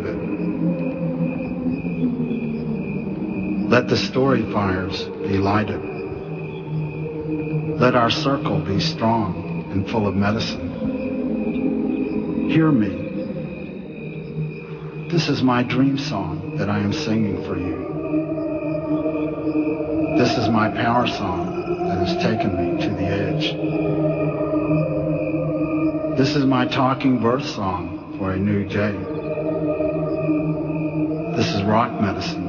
it. Let the story fires be lighted. Let our circle be strong and full of medicine. Hear me. This is my dream song that I am singing for you. This is my power song that has taken me to the edge. This is my talking birth song for a new day. This is rock medicine,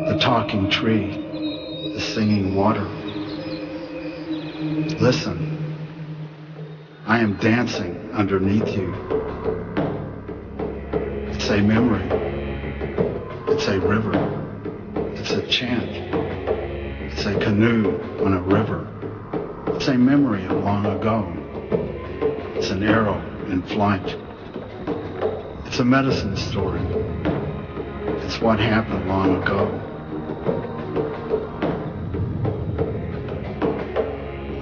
the talking tree, the singing water. Listen, I am dancing underneath you. It's a memory. It's a river. It's a chant. It's a canoe on a river. It's a memory of long ago. It's an arrow in flight. It's a medicine story. It's what happened long ago.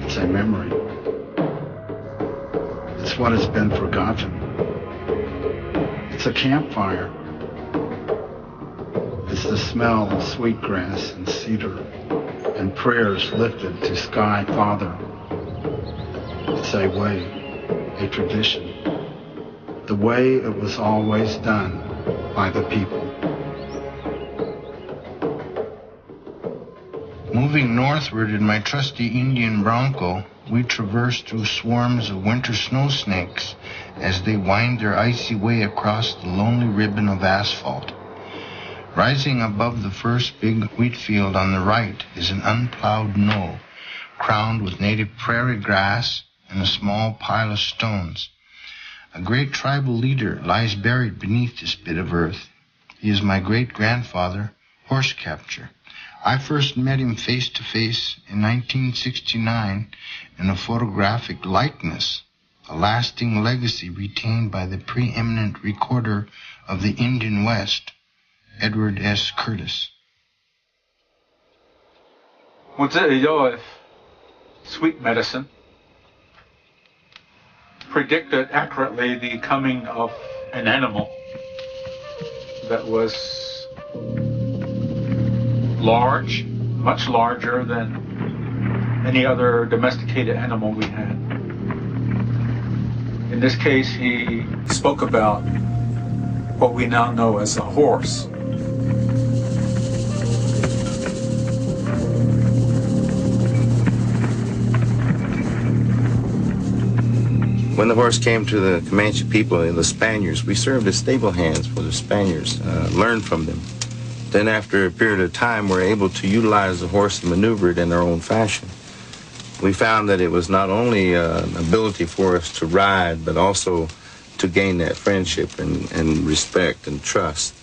It's a memory. It's what has been forgotten. It's a campfire. It's the smell of sweetgrass and cedar and prayers lifted to Sky Father. It's a way, a tradition, the way it was always done by the people. Moving northward in my trusty Indian Bronco, we traverse through swarms of winter snow snakes as they wind their icy way across the lonely ribbon of asphalt. Rising above the first big wheat field on the right is an unplowed knoll, crowned with native prairie grass and a small pile of stones. A great tribal leader lies buried beneath this bit of earth. He is my great-grandfather, Horse Capture. I first met him face-to-face in 1969 in a photographic likeness, a lasting legacy retained by the preeminent recorder of the Indian West, Edward S. Curtis. Sweet medicine predicted accurately the coming of an animal that was large, much larger than any other domesticated animal we had. In this case, he spoke about what we now know as a horse. When the horse came to the Comanche people and the Spaniards, we served as stable hands for the Spaniards, learned from them. Then after a period of time, we're able to utilize the horse and maneuver it in our own fashion. We found that it was not only an ability for us to ride, but also to gain that friendship and respect and trust.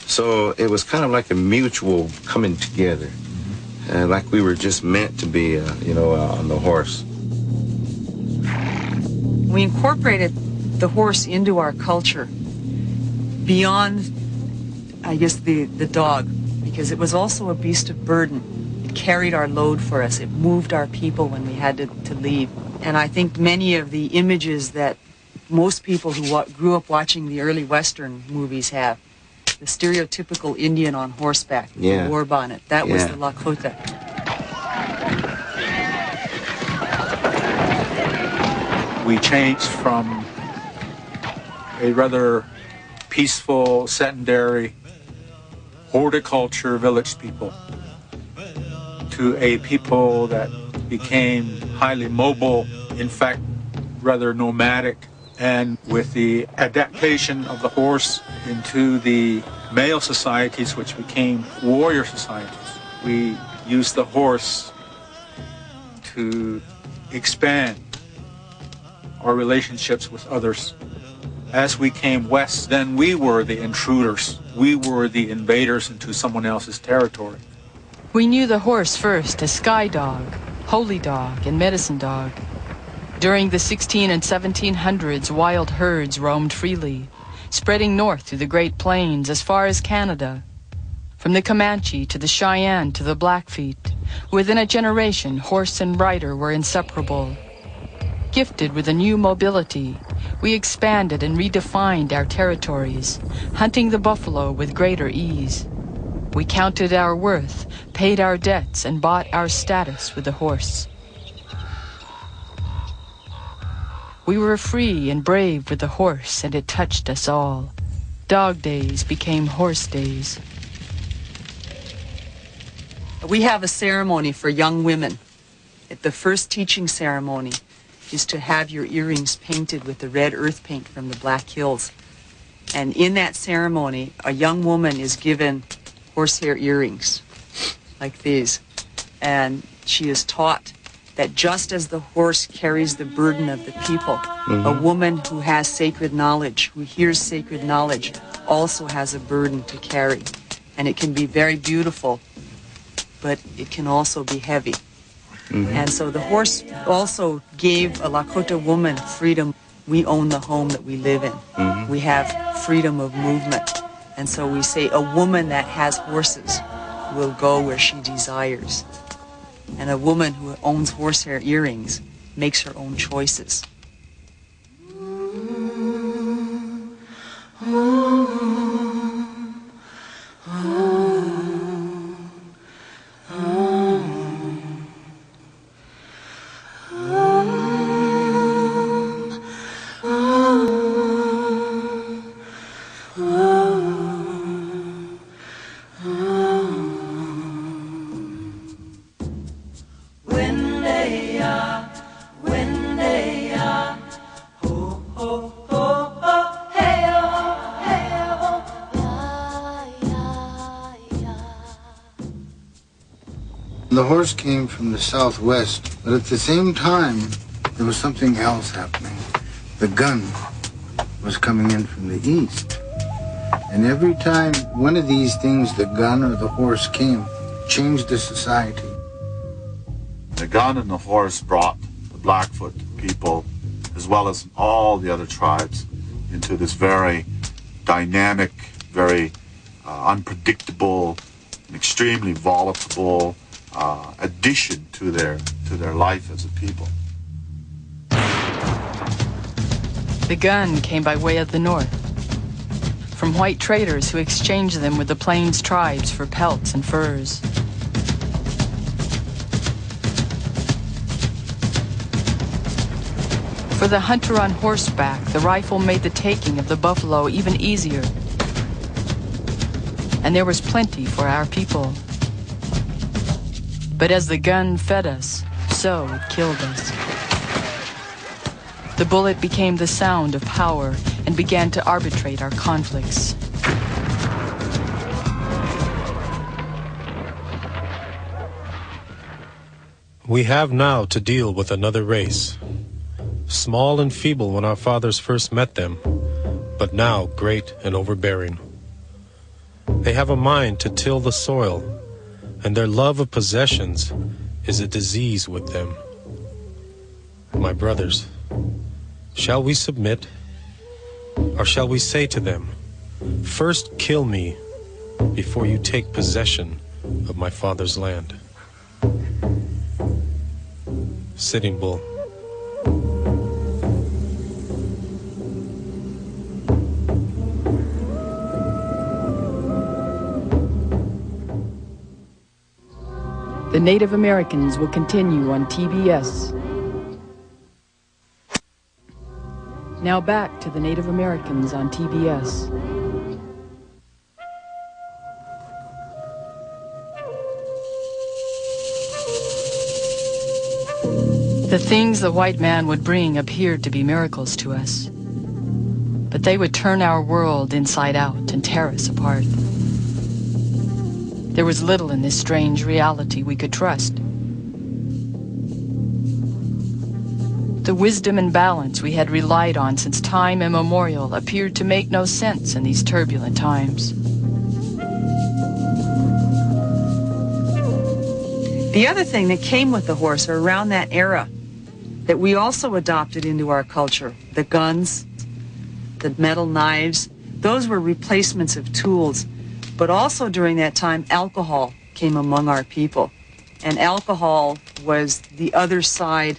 So it was kind of like a mutual coming together, like we were just meant to be, on the horse. We incorporated the horse into our culture beyond, I guess, the dog, because it was also a beast of burden. It carried our load for us. It moved our people when we had to leave. And I think many of the images that most people who grew up watching the early Western movies have, the stereotypical Indian on horseback, the war bonnet, that was the Lakota. We changed from a rather peaceful, sedentary, horticulture village people to a people that became highly mobile, in fact, rather nomadic, and with the adaptation of the horse into the male societies, which became warrior societies, we used the horse to expand our relationships with others. As we came west, then we were the intruders. We were the invaders into someone else's territory. We knew the horse first as sky dog, holy dog, and medicine dog. During the 1600s and 1700s, wild herds roamed freely, spreading north through the Great Plains as far as Canada. From the Comanche to the Cheyenne to the Blackfeet, within a generation, horse and rider were inseparable. Gifted with a new mobility, we expanded and redefined our territories, hunting the buffalo with greater ease. We counted our worth, paid our debts, and bought our status with the horse. We were free and brave with the horse, and it touched us all. Dog days became horse days. We have a ceremony for young women. The first teaching ceremony is to have your earrings painted with the red earth paint from the Black Hills. And in that ceremony, a young woman is given horsehair earrings like these. And she is taught that just as the horse carries the burden of the people, a woman who has sacred knowledge, who hears sacred knowledge, also has a burden to carry. And it can be very beautiful, but it can also be heavy. And so the horse also gave a Lakota woman freedom. We own the home that we live in. We have freedom of movement. And so we say a woman that has horses will go where she desires. And a woman who owns horsehair earrings makes her own choices. The horse came from the southwest, but at the same time, there was something else happening. The gun was coming in from the east. And every time one of these things, the gun or the horse came, changed the society. The gun and the horse brought the Blackfoot people, as well as all the other tribes, into this very dynamic, very unpredictable, and extremely volatile addition to their life as a people. The gun came by way of the north, from white traders who exchanged them with the plains tribes for pelts and furs. For the hunter on horseback, the rifle made the taking of the buffalo even easier. And there was plenty for our people. But as the gun fed us, so it killed us. The bullet became the sound of power and began to arbitrate our conflicts. We have now to deal with another race. Small and feeble when our fathers first met them, but now great and overbearing. They have a mind to till the soil, and their love of possessions is a disease with them. My brothers, shall we submit, or shall we say to them, first kill me before you take possession of my father's land? Sitting Bull. The Native Americans will continue on TBS. Now back to the Native Americans on TBS. The things the white man would bring appeared to be miracles to us, but they would turn our world inside out and tear us apart. There was little in this strange reality we could trust. The wisdom and balance we had relied on since time immemorial appeared to make no sense in these turbulent times. The other thing that came with the horse around that era that we also adopted into our culture, the guns, the metal knives, those were replacements of tools. But also during that time, alcohol came among our people. And alcohol was the other side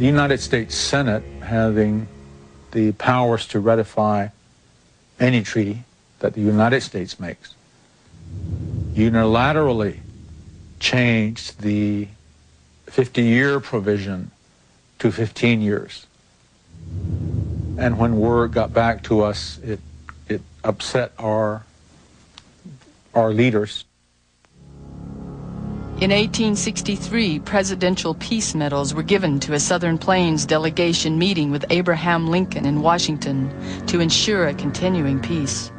The United States Senate, having the powers to ratify any treaty that the United States makes, unilaterally changed the 50-year provision to 15 years. And when word got back to us, it upset our leaders. In 1863, presidential peace medals were given to a Southern Plains delegation meeting with Abraham Lincoln in Washington to ensure a continuing peace.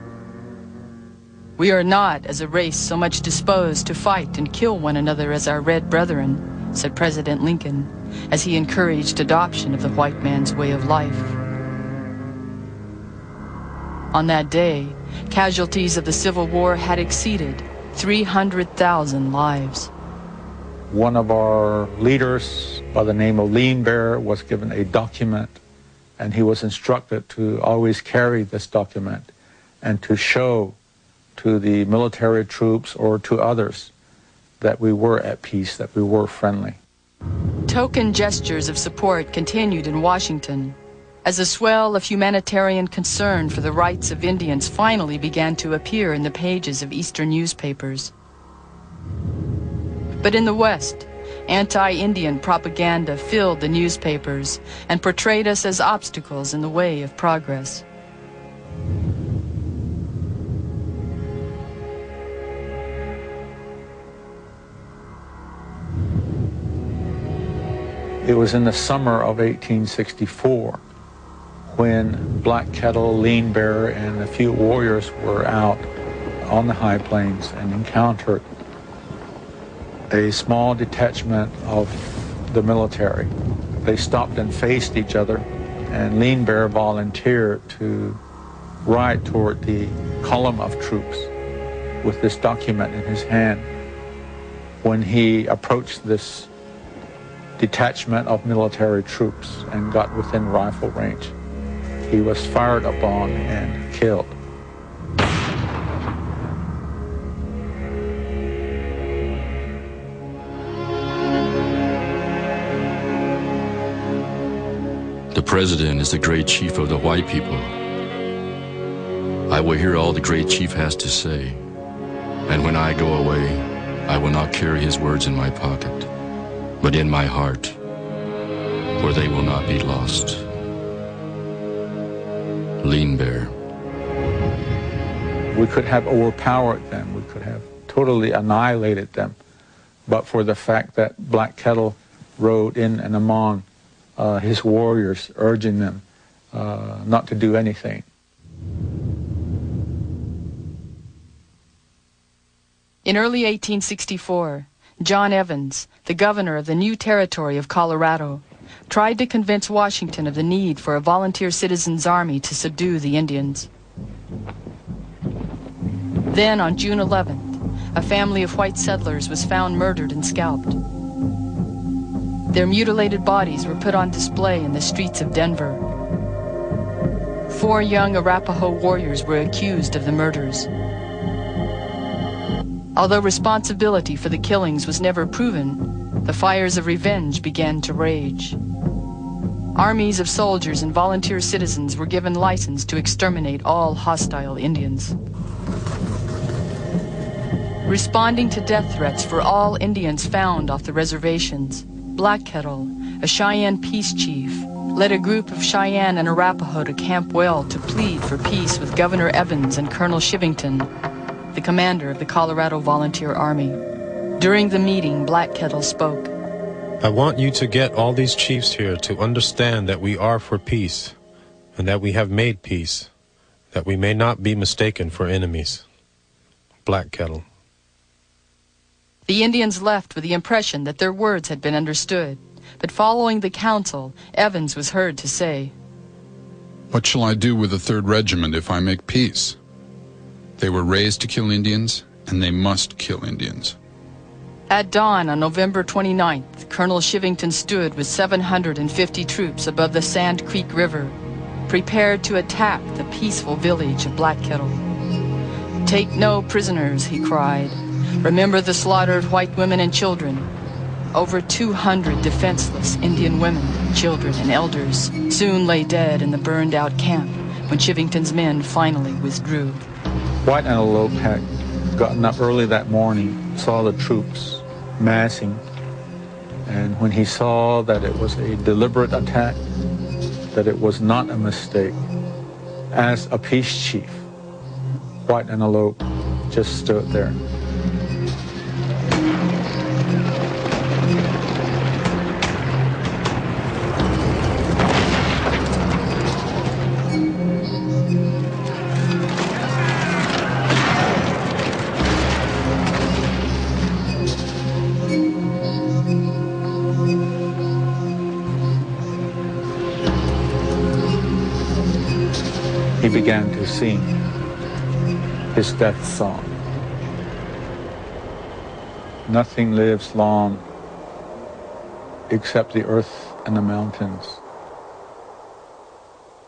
"We are not, as a race, so much disposed to fight and kill one another as our red brethren," said President Lincoln, as he encouraged adoption of the white man's way of life. On that day, casualties of the Civil War had exceeded 300,000 lives. One of our leaders, by the name of Lean Bear, was given a document, and he was instructed to always carry this document and to show to the military troops or to others that we were at peace, that we were friendly. Token gestures of support continued in Washington as a swell of humanitarian concern for the rights of Indians finally began to appear in the pages of Eastern newspapers. But in the West, anti-Indian propaganda filled the newspapers and portrayed us as obstacles in the way of progress. It was in the summer of 1864 when Black Kettle, Lean Bear, and a few warriors were out on the high plains and encountered a small detachment of the military. They stopped and faced each other, and Lean Bear volunteered to ride toward the column of troops with this document in his hand. When he approached this detachment of military troops and got within rifle range, he was fired upon and killed. The president is the great chief of the white people. I will hear all the great chief has to say, and when I go away, I will not carry his words in my pocket, but in my heart, where they will not be lost. Lean Bear. We could have overpowered them. We could have totally annihilated them, but for the fact that Black Kettle rode in and among his warriors, urging them not to do anything. In early 1864, John Evans, the governor of the new territory of Colorado, tried to convince Washington of the need for a volunteer citizens' army to subdue the Indians. Then, on June 11th, a family of white settlers was found murdered and scalped. Their mutilated bodies were put on display in the streets of Denver. 4 young Arapaho warriors were accused of the murders. Although responsibility for the killings was never proven, the fires of revenge began to rage. Armies of soldiers and volunteer citizens were given license to exterminate all hostile Indians. Responding to death threats for all Indians found off the reservations, Black Kettle, a Cheyenne peace chief, led a group of Cheyenne and Arapaho to Camp Well to plead for peace with Governor Evans and Colonel Shivington, the commander of the Colorado Volunteer Army. During the meeting, Black Kettle spoke. I want you to get all these chiefs here to understand that we are for peace, and that we have made peace, that we may not be mistaken for enemies. Black Kettle. The Indians left with the impression that their words had been understood, but following the council, Evans was heard to say, "What shall I do with the 3rd Regiment if I make peace? They were raised to kill Indians, and they must kill Indians." At dawn on November 29th, Colonel Shivington stood with 750 troops above the Sand Creek River, prepared to attack the peaceful village of Black Kettle. "Take no prisoners," he cried. "Remember the slaughtered white women and children." Over 200 defenseless Indian women children, and elders soon lay dead in the burned-out camp when Chivington's men finally withdrew. White Antelope had gotten up early that morning, saw the troops massing, and when he saw that it was a deliberate attack, that it was not a mistake, as a peace chief, White Antelope just stood there. He began to sing his death song. Nothing lives long except the earth and the mountains.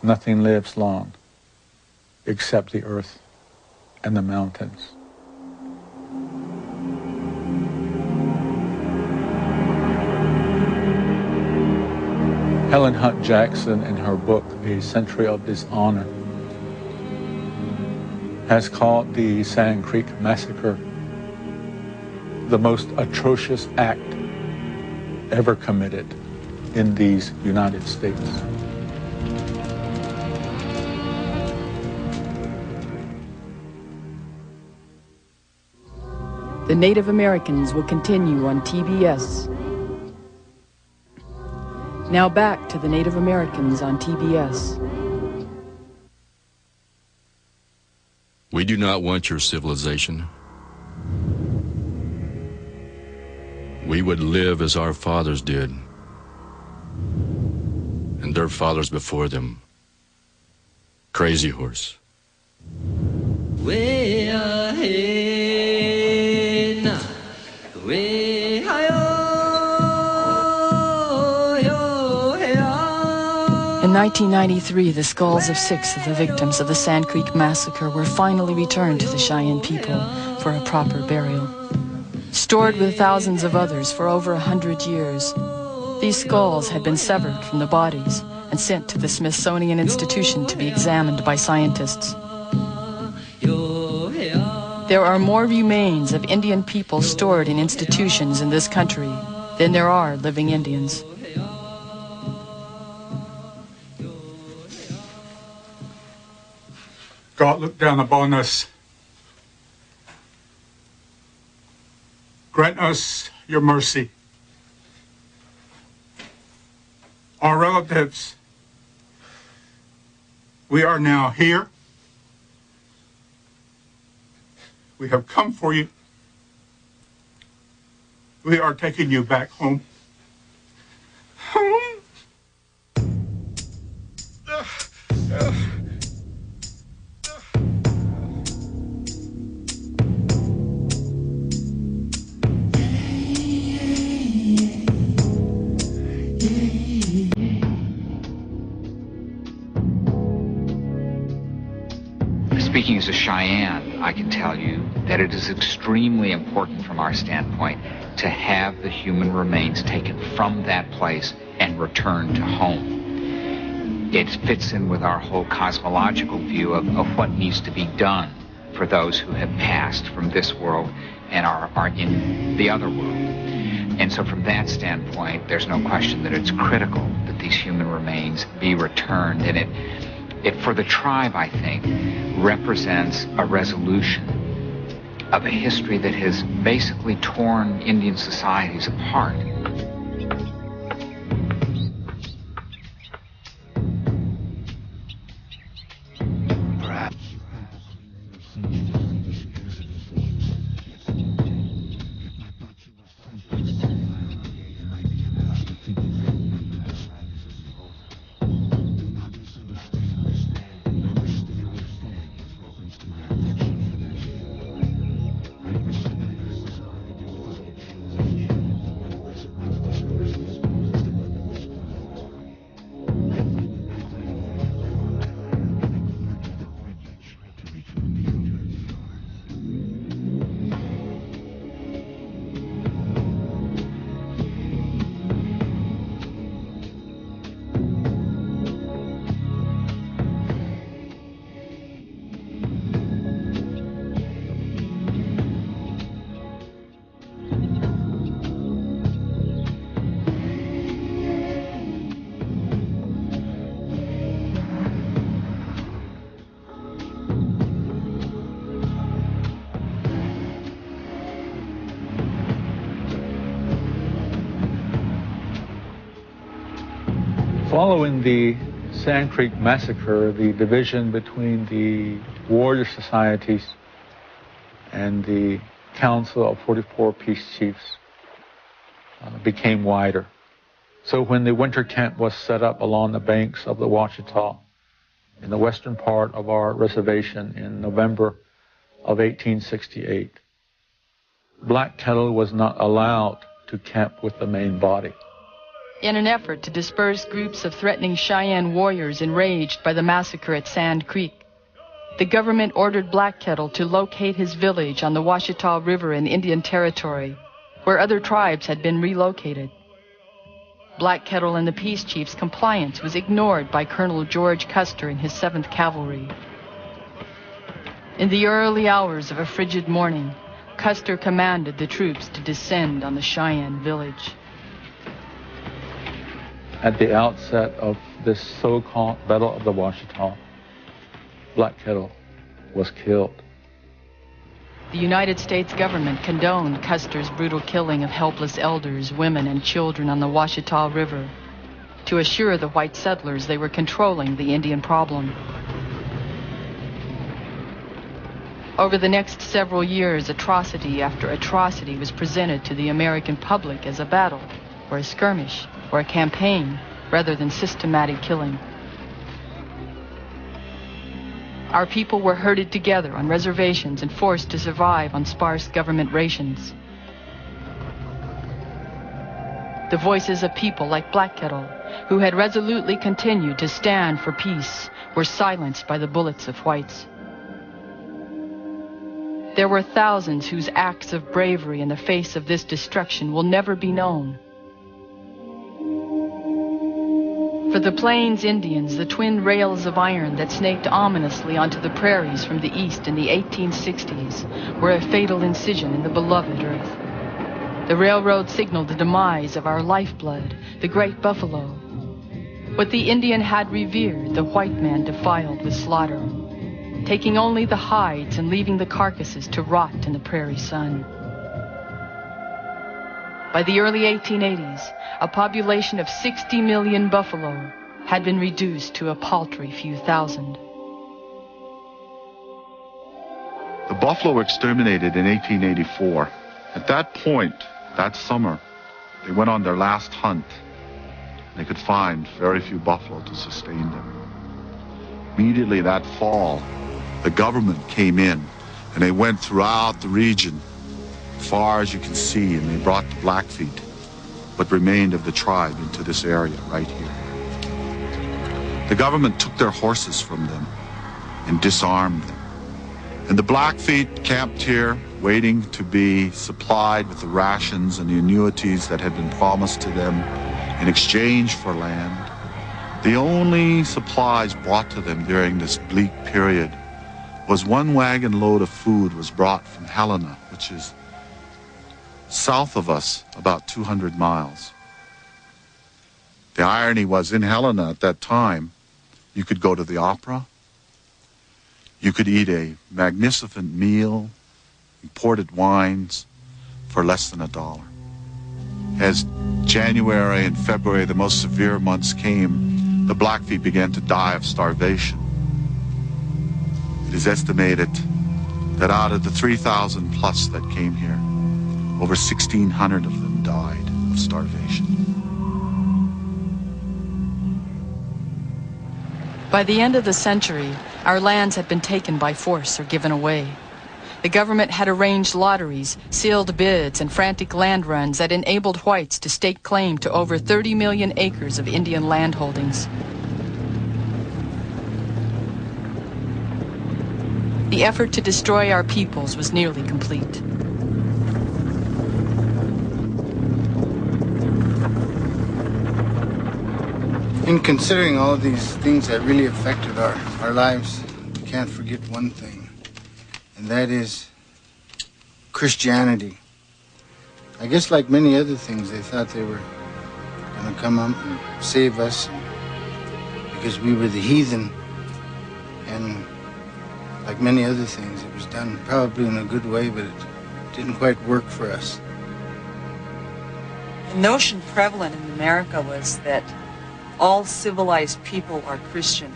Nothing lives long except the earth and the mountains. Helen Hunt Jackson, in her book, A Century of Dishonor, has called the Sand Creek Massacre the most atrocious act ever committed in these United States. The Native Americans will continue on TBS. Now back to the Native Americans on TBS. We do not want your civilization. We would live as our fathers did, and their fathers before them. Crazy Horse. In 1993, the skulls of 6 of the victims of the Sand Creek Massacre were finally returned to the Cheyenne people for a proper burial. Stored with thousands of others for over 100 years, these skulls had been severed from the bodies and sent to the Smithsonian Institution to be examined by scientists. There are more remains of Indian people stored in institutions in this country than there are living Indians. God, look down upon us. Grant us your mercy. Our relatives, we are now here. We have come for you. We are taking you back home. Home. Speaking as a Cheyenne, I can tell you that it is extremely important from our standpoint to have the human remains taken from that place and returned to home. It fits in with our whole cosmological view of what needs to be done for those who have passed from this world and are in the other world. And so from that standpoint, there's no question that it's critical that these human remains be returned. And it for the tribe, I think, represents a resolution of a history that has basically torn Indian societies apart. Following the Sand Creek Massacre, the division between the warrior societies and the Council of 44 Peace Chiefs became wider. So when the winter camp was set up along the banks of the Ouachita in the western part of our reservation in November of 1868, Black Kettle was not allowed to camp with the main body. In an effort to disperse groups of threatening Cheyenne warriors enraged by the massacre at Sand Creek, the government ordered Black Kettle to locate his village on the Ouachita River in Indian Territory, where other tribes had been relocated. Black Kettle and the peace chief's compliance was ignored by Colonel George Custer and his 7th Cavalry. In the early hours of a frigid morning, Custer commanded the troops to descend on the Cheyenne village. At the outset of this so-called Battle of the Ouachita, Black Kettle was killed. The United States government condoned Custer's brutal killing of helpless elders, women, and children on the Ouachita River to assure the white settlers they were controlling the Indian problem. Over the next several years, atrocity after atrocity was presented to the American public as a battle, or a skirmish, or a campaign, rather than systematic killing. Our people were herded together on reservations and forced to survive on sparse government rations. The voices of people like Black Kettle, who had resolutely continued to stand for peace, were silenced by the bullets of whites. There were thousands whose acts of bravery in the face of this destruction will never be known. For the Plains Indians, the twin rails of iron that snaked ominously onto the prairies from the east in the 1860s were a fatal incision in the beloved earth. The railroad signaled the demise of our lifeblood, the great buffalo. What the Indian had revered, the white man defiled with slaughter, taking only the hides and leaving the carcasses to rot in the prairie sun. By the early 1880s, a population of 60 million buffalo had been reduced to a paltry few thousand. The buffalo were exterminated in 1884. At that point, that summer, they went on their last hunt. They could find very few buffalo to sustain them. Immediately that fall, the government came in and they went throughout the region, far as you can see, and they brought the Blackfeet, what remained of the tribe, into this area right here. The government took their horses from them and disarmed them. And the Blackfeet camped here, waiting to be supplied with the rations and the annuities that had been promised to them in exchange for land. The only supplies brought to them during this bleak period was one wagon load of food was brought from Helena, which is south of us, about 200 miles. The irony was, in Helena at that time, you could go to the opera, you could eat a magnificent meal, imported wines, for less than $1. As January and February, the most severe months, came, the Blackfeet began to die of starvation. It is estimated that out of the 3,000 plus that came here, over 1,600 of them died of starvation. By the end of the century, our lands had been taken by force or given away. The government had arranged lotteries, sealed bids, and frantic land runs that enabled whites to stake claim to over 30 million acres of Indian land holdings. The effort to destroy our peoples was nearly complete. In considering all of these things that really affected our lives, we can't forget one thing, and that is Christianity. I guess like many other things, they thought they were going to come up and save us because we were the heathen, and like many other things, it was done probably in a good way, but it didn't quite work for us. The notion prevalent in America was that All civilized people are Christian.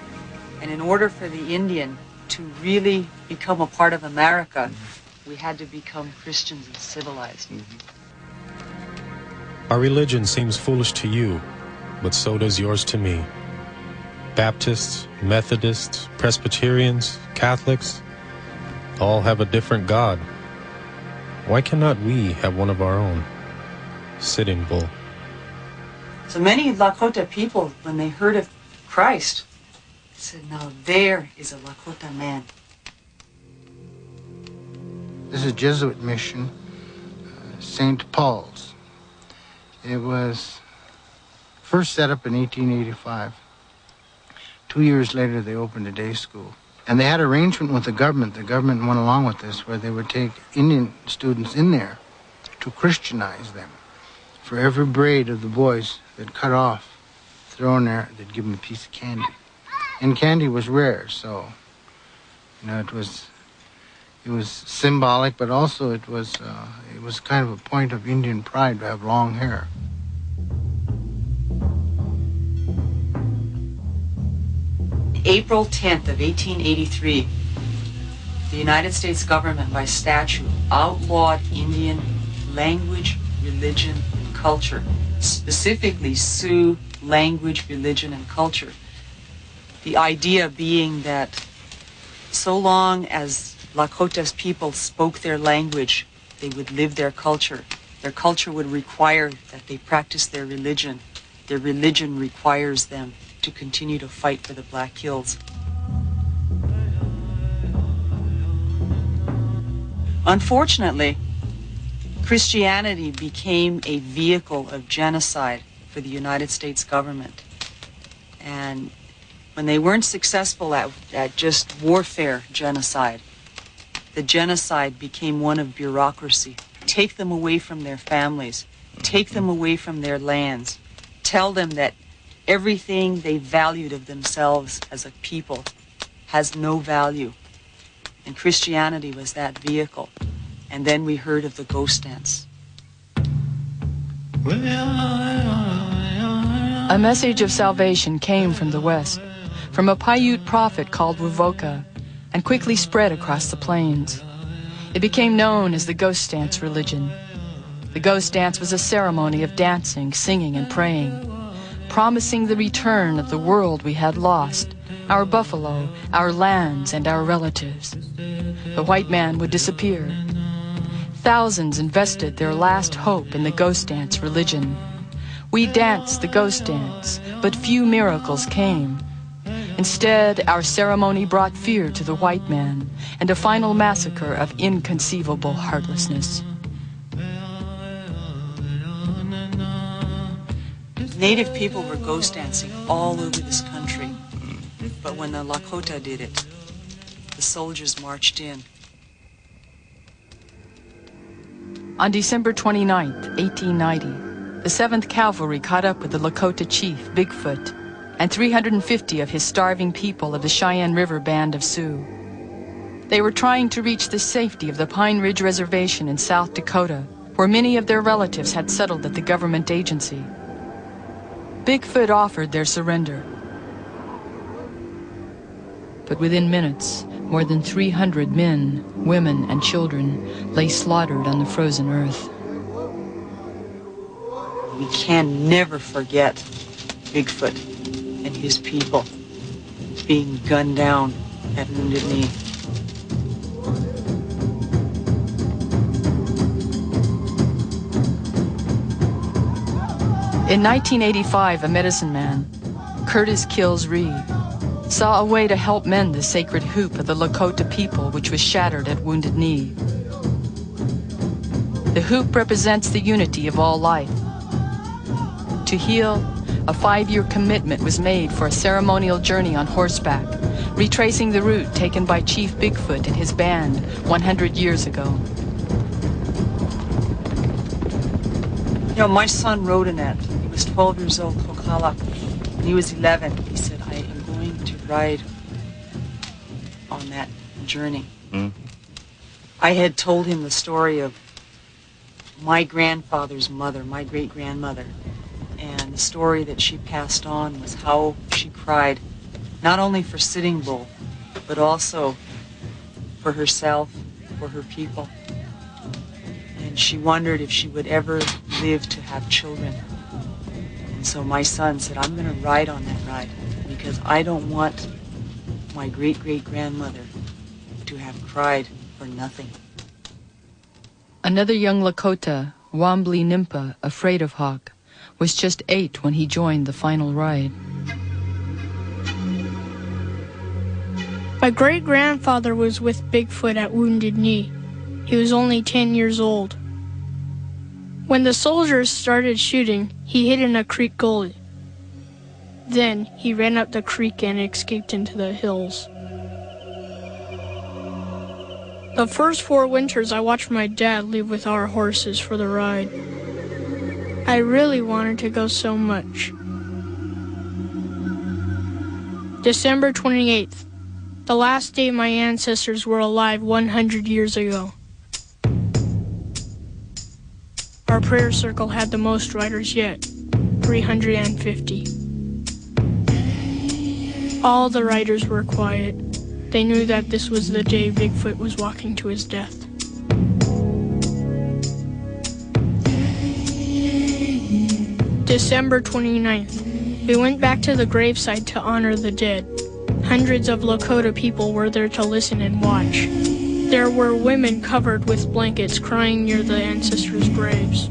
And in order for the Indian to really become a part of America, we had to become Christians and civilized. Our religion seems foolish to you, but so does yours to me. Baptists, Methodists, Presbyterians, Catholics, all have a different God. Why cannot we have one of our own? Sitting Bull. So many Lakota people, when they heard of Christ, said, now there is a Lakota man. This is a Jesuit mission, St. Paul's. It was first set up in 1885. 2 years later, they opened a day school. And they had an arrangement with the government. The government went along with this, where they would take Indian students in there to Christianize them. For every braid of the boys they'd cut off, throw in there, they'd give them a piece of candy. And candy was rare, so, you know, it was symbolic, but also it was kind of a point of Indian pride to have long hair. April 10th of 1883, the United States government by statute outlawed Indian language, religion, and culture, specifically Sioux language, religion, and culture. The idea being that so long as Lakota's people spoke their language, they would live their culture. Their culture would require that they practice their religion. Their religion requires them to continue to fight for the Black Hills. Unfortunately, Christianity became a vehicle of genocide for the United States government. And when they weren't successful at just warfare genocide, the genocide became one of bureaucracy. Take them away from their families, take them away from their lands, tell them that everything they valued of themselves as a people has no value. And Christianity was that vehicle. And then we heard of the ghost dance. A message of salvation came from the west, from a Paiute prophet called Wovoka, and quickly spread across the plains. It became known as the ghost dance religion. The ghost dance was a ceremony of dancing, singing, and praying, promising the return of the world we had lost, our buffalo, our lands, and our relatives. The white man would disappear. Thousands invested their last hope in the ghost dance religion. We danced the ghost dance, but few miracles came. Instead, our ceremony brought fear to the white man and a final massacre of inconceivable heartlessness. Native people were ghost dancing all over this country. But when the Lakota did it, the soldiers marched in. On December 29th, 1890, the 7th Cavalry caught up with the Lakota chief, Bigfoot, and 350 of his starving people of the Cheyenne River Band of Sioux. They were trying to reach the safety of the Pine Ridge Reservation in South Dakota, where many of their relatives had settled at the government agency. Bigfoot offered their surrender. But within minutes, more than 300 men, women, and children lay slaughtered on the frozen earth. We can never forget Bigfoot and his people being gunned down at Wounded Knee. In 1985, a medicine man, Curtis Kills Reed, saw a way to help mend the sacred hoop of the Lakota people, which was shattered at Wounded Knee. The hoop represents the unity of all life. To heal, a 5-year commitment was made for a ceremonial journey on horseback, retracing the route taken by Chief Bigfoot and his band 100 years ago. You know, my son rode in that. He was 12 years old, Kokala. When he was 11, he said, I am going to ride on that journey. I had told him the story of my grandfather's mother, my great-grandmother. And the story that she passed on was how she cried, not only for Sitting Bull, but also for herself, for her people. And she wondered if she would ever live to have children. And so my son said, I'm going to ride on that ride because I don't want my great-great-grandmother to have cried for nothing. Another young Lakota, Wambly Nimpa, afraid of Hawk, was just 8 when he joined the final ride. My great-grandfather was with Bigfoot at Wounded Knee. He was only 10 years old. When the soldiers started shooting, he hid in a creek gully. Then he ran up the creek and escaped into the hills. The first 4 winters, I watched my dad leave with our horses for the ride. I really wanted to go so much. December 28th, the last day my ancestors were alive 100 years ago. Our prayer circle had the most riders yet, 350. All the riders were quiet. They knew that this was the day Bigfoot was walking to his death. December 29th. We went back to the graveside to honor the dead. Hundreds of Lakota people were there to listen and watch. There were women covered with blankets crying near the ancestors' graves.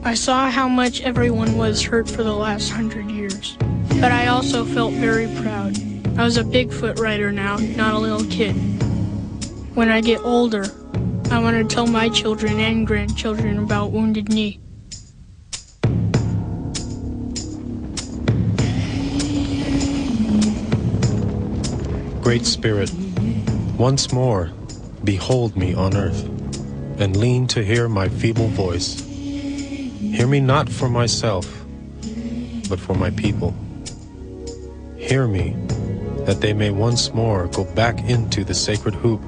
I saw how much everyone was hurt for the last 100 years. But I also felt very proud. I was a Bigfoot rider now, not a little kid. When I get older, I want to tell my children and grandchildren about Wounded Knee. Great Spirit, once more, behold me on earth, and lean to hear my feeble voice. Hear me not for myself, but for my people. Hear me, that they may once more go back into the sacred hoop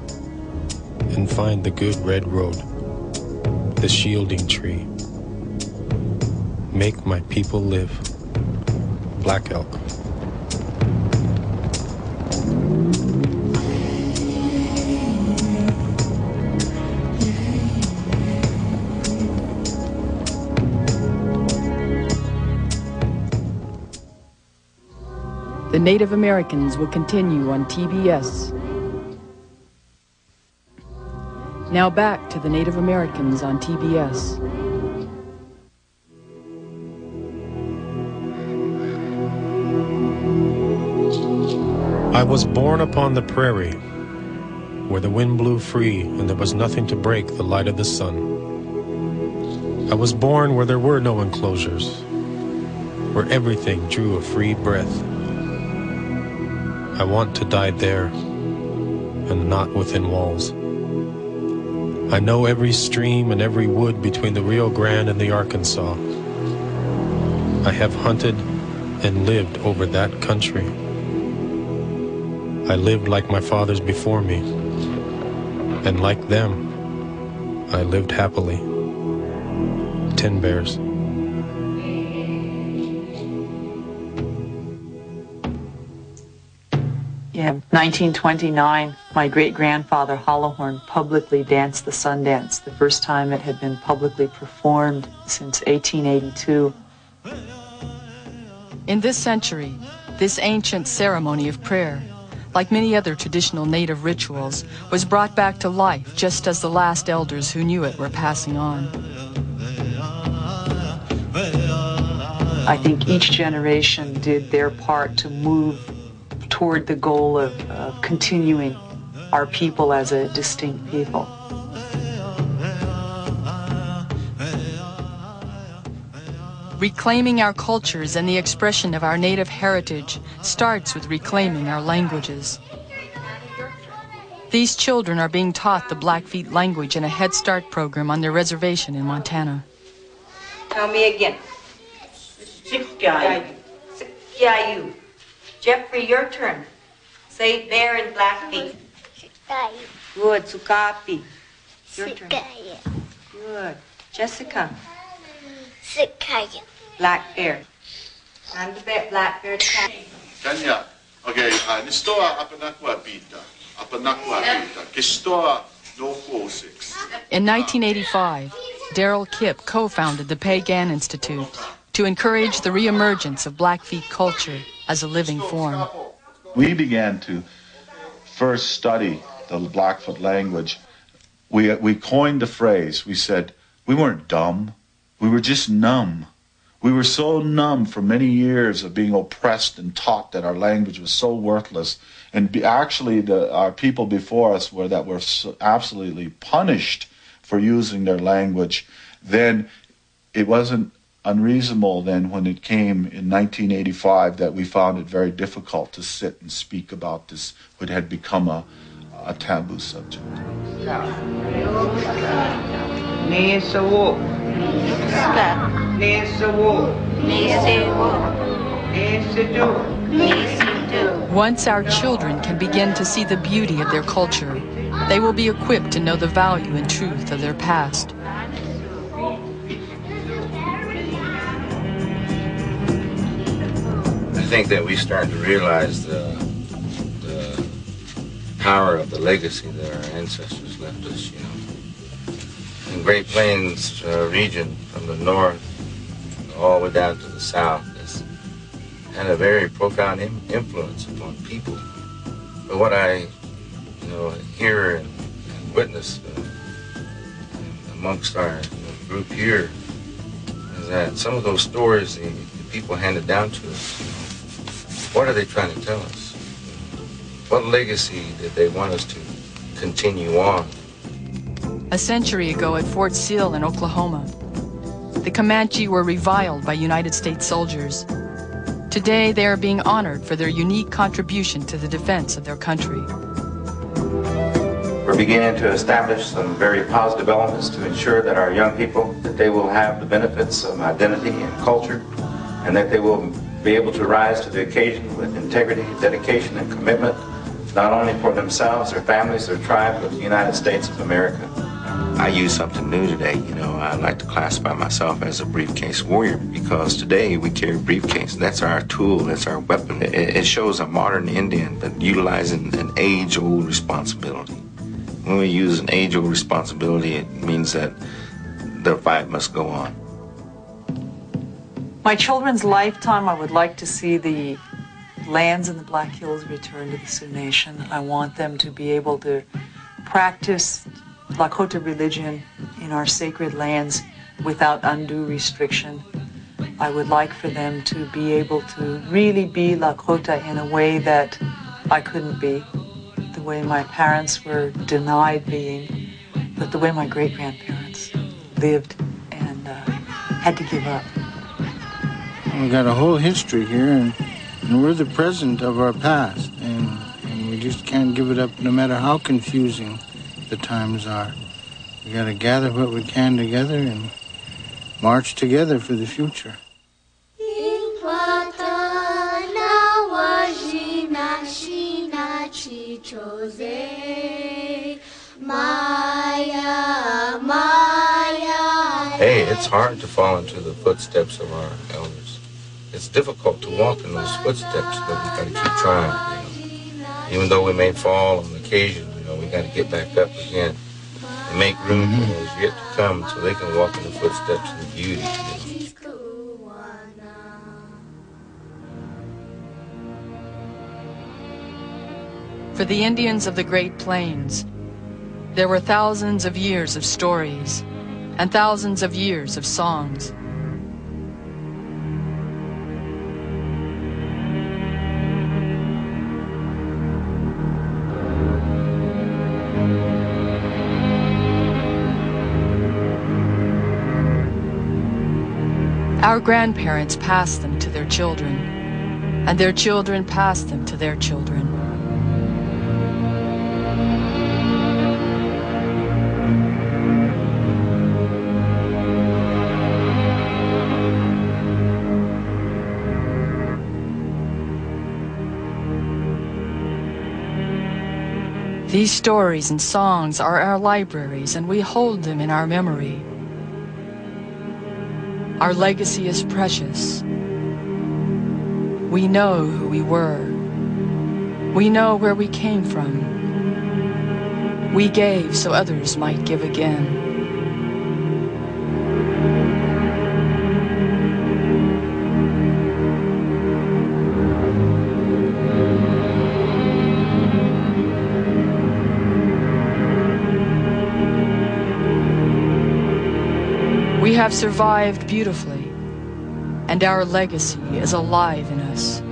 and find the good red road, the shielding tree. Make my people live. Black Elk. The Native Americans will continue on TBS. Now back to the Native Americans on TBS. I was born upon the prairie, where the wind blew free and there was nothing to break the light of the sun. I was born where there were no enclosures, where everything drew a free breath. I want to die there, and not within walls. I know every stream and every wood between the Rio Grande and the Arkansas. I have hunted and lived over that country. I lived like my fathers before me, and like them, I lived happily. 10 Bears. In 1929, my great-grandfather Hollowhorn publicly danced the Sundance, the first time it had been publicly performed since 1882. In this century, this ancient ceremony of prayer, like many other traditional Native rituals, was brought back to life just as the last elders who knew it were passing on. I think each generation did their part to move toward the goal of continuing our people as a distinct people. Reclaiming our cultures and the expression of our Native heritage starts with reclaiming our languages. These children are being taught the Blackfeet language in a Head Start program on their reservation in Montana. Tell me again. Sikyayu. Jeffrey, your turn. Say bear in Blackfeet. Good. Sukapi. Your turn. Good. Jessica. Black bear. And the black bear cat. Kanya. Okay, nistoa apanakwa pita. Apanakwa pita. Kistoa no 46. In 1985, Darrell Kipp co-founded the Pagan Institute to encourage the reemergence of Blackfeet culture as a living form. We began to first study the Blackfoot language. We coined the phrase. We said, we weren't dumb. We were just numb. We were so numb for many years of being oppressed and taught that our language was so worthless. And our people before us were absolutely punished for using their language. Then it wasn't unreasonable then when it came in 1985 that we found it very difficult to sit and speak about this, what had become a taboo subject. Once our children can begin to see the beauty of their culture, they will be equipped to know the value and truth of their past. I think that we start to realize the power of the legacy that our ancestors left us, In Great Plains region, from the north all the way down to the south, has had a very profound influence upon people. But what I, hear and witness amongst our group here is that some of those stories the people handed down to us, what are they trying to tell us? What legacy did they want us to continue on? A century ago at Fort Sill in Oklahoma, the Comanche were reviled by United States soldiers. Today, they are being honored for their unique contribution to the defense of their country. We're beginning to establish some very positive elements to ensure that our young people, that they will have the benefits of identity and culture, and that they will be able to rise to the occasion with integrity, dedication, and commitment, not only for themselves, their families, their tribe, but the United States of America. I use something new today. I like to classify myself as a briefcase warrior because today we carry a briefcase. That's our tool, that's our weapon. It shows a modern Indian, but utilizing an age-old responsibility. When we use an age-old responsibility, it means that the fight must go on. My children's lifetime, I would like to see the lands in the Black Hills return to the Sioux Nation. I want them to be able to practice Lakota religion in our sacred lands without undue restriction. I would like for them to be able to really be Lakota in a way that I couldn't be, the way my parents were denied being, but the way my great-grandparents lived and had to give up. We got a whole history here, and we're the present of our past, and we just can't give it up no matter how confusing the times are. We got to gather what we can together and march together for the future. Hey, it's hard to fall into the footsteps of our elders. It's difficult to walk in those footsteps, but we got to keep trying. Even though we may fall on occasion, we got to get back up again and make room for those yet to come so they can walk in the footsteps of the beauty. For the Indians of the Great Plains, there were thousands of years of stories and thousands of years of songs. Our grandparents passed them to their children, and their children passed them to their children. These stories and songs are our libraries, and we hold them in our memory. Our legacy is precious. We know who we were. We know where we came from. We gave so others might give again. We have survived beautifully, and our legacy is alive in us.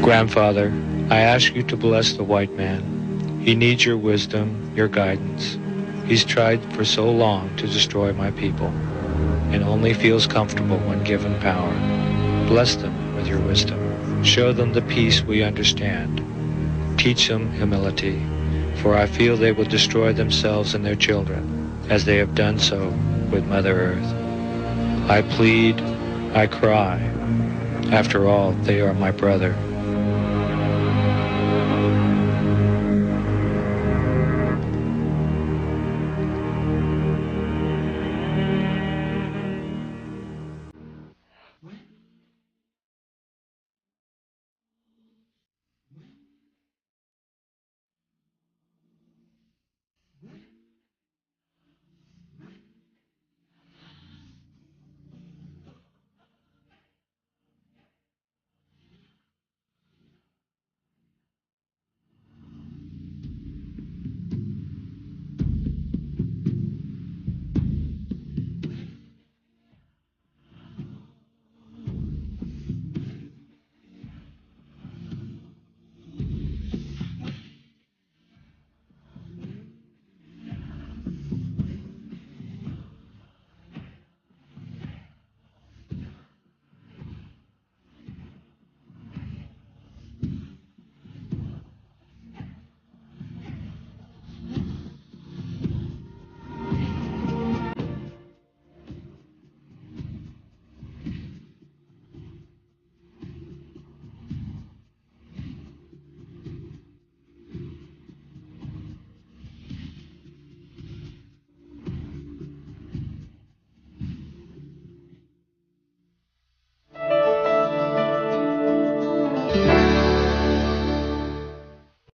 Grandfather, I ask you to bless the white man. He needs your wisdom, your guidance. He's tried for so long to destroy my people, and only feels comfortable when given power. Bless them with your wisdom. Show them the peace we understand. Teach them humility, for I feel they will destroy themselves and their children, as they have done so with Mother Earth. I plead, I cry. After all, they are my brother.